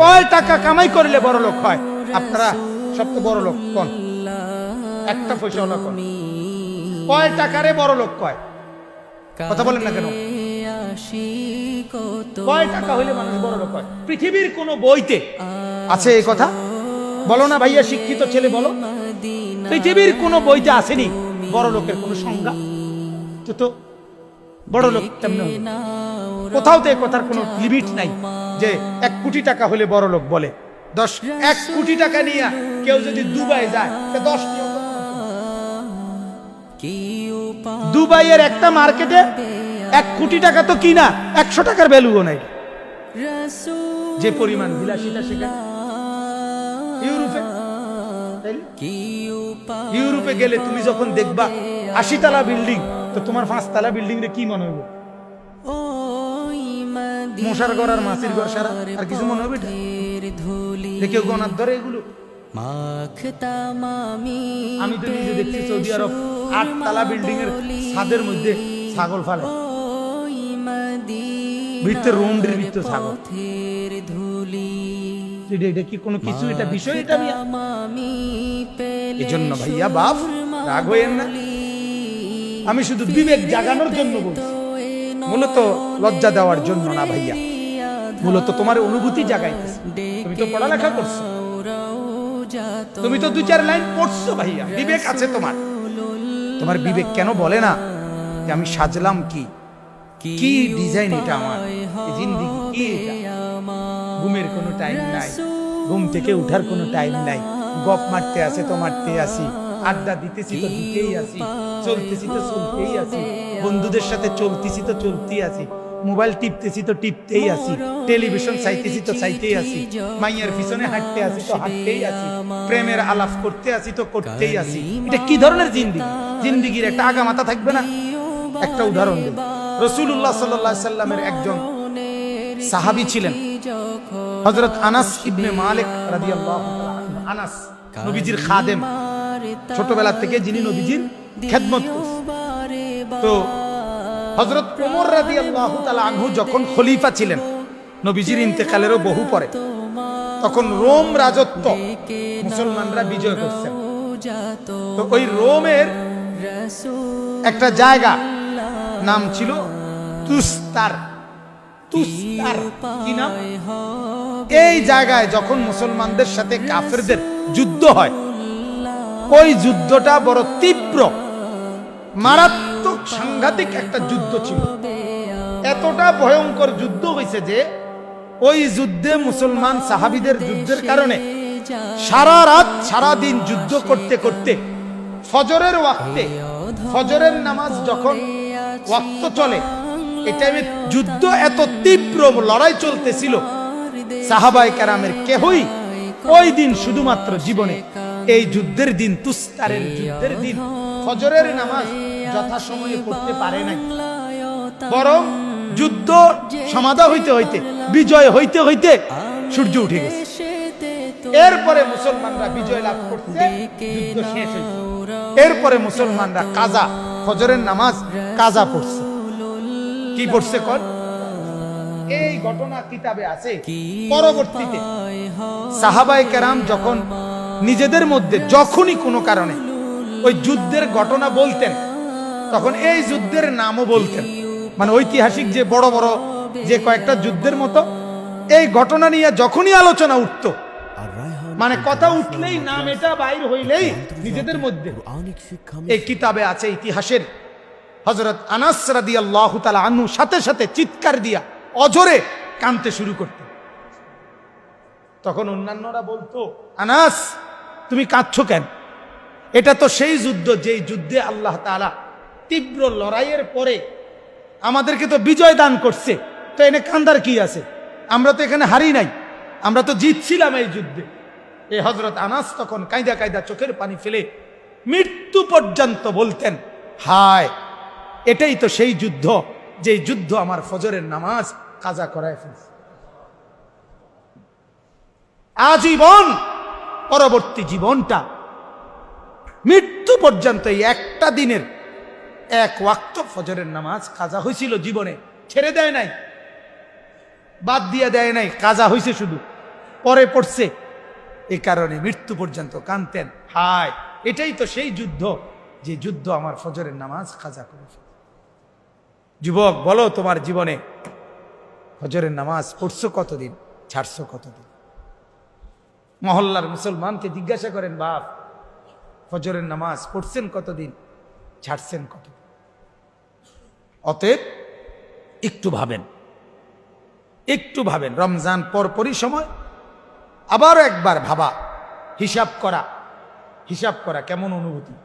কয় টাকা কামাই করলে বড় লোক হয়? আপনারা সবচেয়ে বড় লোক কোন? একটা পয়সাওয়ালা কোন? কয় টাকারে বড় লোক কয়? কথা বলেন না কেন? কয় টাকা হইলে মানুষ বড় লোক হয়? পৃথিবীর কোন বইতে আছে এই কথা? বলো না ভাইয়া, শিক্ষিত ছেলে বলো। পৃথিবীর কোন বইতে আসেনি বড় লোকের কোন সংজ্ঞা? তো বড় লোক কেমন হবে? কোথাও তো এই কথার কোনো লিমিট নাই যে 1 কোটি টাকা হলে বড় লোক বলে। 1 কোটি টাকা নিয়ে কেউ যদি দুবাই যায়, 10 দুবাইয়ের একটা মার্কেটে 1 কোটি টাকা তো কিনা 100 টাকার ভ্যালুও নাই। যে পরিমাণ বিলাসিতা সেখানে। ইউরোপে গেলে তুমি যখন দেখবা 80 তলা বিল্ডিং, তো তোমার 5 তলা বিল্ডিং রে কি মনে হইব? মশার ঘর আর মাছির ঘর ছাড়া আর কিছু মনে হবে? কেউ গনার ধরে এগুলো? আমি তো নিজে দেখছি সৌদি আরব 8 তলা বিল্ডিং এর ছাদের মধ্যে ছাগল ফালে, ভিতরে রুমের ভিতরে ছাগল। এটা কি কোনো কিছু? এটা বিষয়? এটা এই জন্য ভাইয়া বাপ রাগ হইয়েন না, আমি শুধু বিবেক জাগানোর জন্য বলছি, মূলত লজ্জা দেওয়ার জন্য না ভাইয়া, মূলত তোমার অনুভূতি জাগাইতেছে। তুমি তো পড়ালেখা করছো, তুমি তো 2-4 লাইন পড়ছো ভাইয়া, বিবেক আছে তোমার। তোমার বিবেক কেন বলে না যে আমি সাজলাম কি কি ডিজাইন এটা আমার জিন্দেগি কি? এটা ঘুমের কোনো টাইম নাই, ঘুম থেকে উঠার কোনো টাইম নাই, গপ মারতে আসে তো মারতে আসি, আড্ডা দিতেছি তো দিতেই আসি, চলতেছি তো চলতেই আসি, বন্ধুদের সাথে চলতেছি তো চলতেই আসি, মোবাইল টিপতেছি তো টিপতেই আসি, টেলিভিশন চাইতেছি তো চাইতেই আসি, মাইয়ার পিছনে হাঁটতে আসি তো হাঁটতেই আসি, প্রেমের আলাপ করতে আসি তো করতেই আসি। এটা কি ধরনের জিন্দেগি? জিন্দেগির একটা আগা মাথা থাকবে না? একটা উদাহরণ দেব। রাসূলুল্লাহ সাল্লাল্লাহু আলাইহি সাল্লামের একজন সাহাবী ছিলেন হযরত আনাস ইবনে মালিক রাদিয়াল্লাহু তাআলা আনহু। আনাস নবীজির খাদেম, ছোটবেলা থেকে যিনি নবীজির খেদমত করতেন। তো হযরত ওমর রাদিয়াল্লাহু তাআলা আনহু যখন খলিফা ছিলেন, নবীজির ইন্তেকালেরও বহু পরে, তখন রোম রাজত্ব মুসলমানরা বিজয় করছেন। তো ওই রোমের একটা জায়গা নাম ছিল তুস্তার। তুস্তার কি নাম? এই জায়গায় যখন মুসলমানদের সাথে কাফেরদের যুদ্ধ হয়, ওই যুদ্ধটা বড় তীব্র, মারাত্মক, সাংঘাতিক একটা যুদ্ধ ছিল। এতটা ভয়ঙ্কর যুদ্ধ হয়েছে যে ওই যুদ্ধে মুসলমান সাহাবীদের যুদ্ধের কারণে সারা রাত সারা দিন যুদ্ধ করতে করতে ফজরের ওয়াক্তে, ফজরের নামাজ যখন ওয়াক্ত চলে, এই টাইমে যুদ্ধ এত তীব্র লড়াই চলতেছিল, সাহাবায়ে কেরামের কেহই ওই দিন শুধুমাত্র জীবনে এই যুদ্ধের দিন, তুস্তারের যুদ্ধের দিন ফজরের নামাজ যথাসময়ে পড়তে পারে নাই। বরং যুদ্ধ সমাধা হইতে হইতে, বিজয় হইতে হইতে সূর্য উঠে গেছে। এরপরে মুসলমানরা বিজয় লাভ করছে, যুদ্ধ শেষ হয়েছে। এরপরে মুসলমানরা কাজা, ফজরের নামাজ কাজা পড়ছে। কি পড়ছে কোন? এই ঘটনা কিতাবে আছে। পরবর্তীতে সাহাবায়ে কেরাম যখন নিজেদের মধ্যে যখনই কোনো কারণে ওই যুদ্ধের ঘটনা বলতেন, তখন এই যুদ্ধের নামও বলতেন। মানে ঐতিহাসিক যে বড় বড় যে কয়েকটা যুদ্ধের মতো এই ঘটনা নিয়ে যখনই আলোচনা উঠতো, মানে কথা উঠলেই, নাম এটা বাইর হইলেই নিজেদের মধ্যে, এই কিতাবে আছে ইতিহাসের, হযরত আনাস রাদিয়াল্লাহু তাআলা আনহু সাথে সাথে চিৎকার দিয়া অজরে কাঁদতে শুরু করতেন। তখন অন্যান্যরা বলতো, আনাস তুমি কাঁদছো কেন? এটা তো সেই যুদ্ধ যেই যুদ্ধে আল্লাহ তাআলা তীব্র লড়াইয়ের পরে আমাদেরকে তো বিজয় দান করছে, তো এনে কান্দার কি আছে? আমরা তো এখানে হারি নাই, আমরা তো জিতছিলাম এই যুদ্ধে। এই হযরত আনাস তখন কাঁদা কাঁদা চোখের পানি ফেলে মৃত্যু পর্যন্ত বলতেন, হায় এটাই তো সেই যুদ্ধ যেই যুদ্ধ আমার ফজরের নামাজ কাজা করায় ফেলছে। আজীবন পরবর্তী জীবনটা মৃত্যু পর্যন্ত এই একটা দিনের 1 ওয়াক্ত ফজরের নামাজ কাজা হয়েছিল জীবনে, ছেড়ে দেয় নাই, বাদ দিয়ে দেয় নাই, কাজা হয়েছে শুধু। পরে পড়ছে, এ কারণে মৃত্যু পর্যন্ত কাঁদতেন। হায়, এটাই তো সেই যুদ্ধ যে যুদ্ধ আমার ফজরের নামাজ কাজা করে ফেলে। যুবক, বলো তোমার জীবনে ফজরের নামাজ পড়ছো কতদিন, ছাড়ছো কতদিন? মহল্লার মুসলমানকে জিজ্ঞাসা করেন, বাপ ফজরের নামাজ পড়ছেন কতদিন, ছাড়ছেন কতদিন? অতএব একটু ভাবেন, একটু ভাবেন। রমজান পরপরই সময়, আবারও একবার ভাবা, হিসাব করা কেমন অনুভূতি।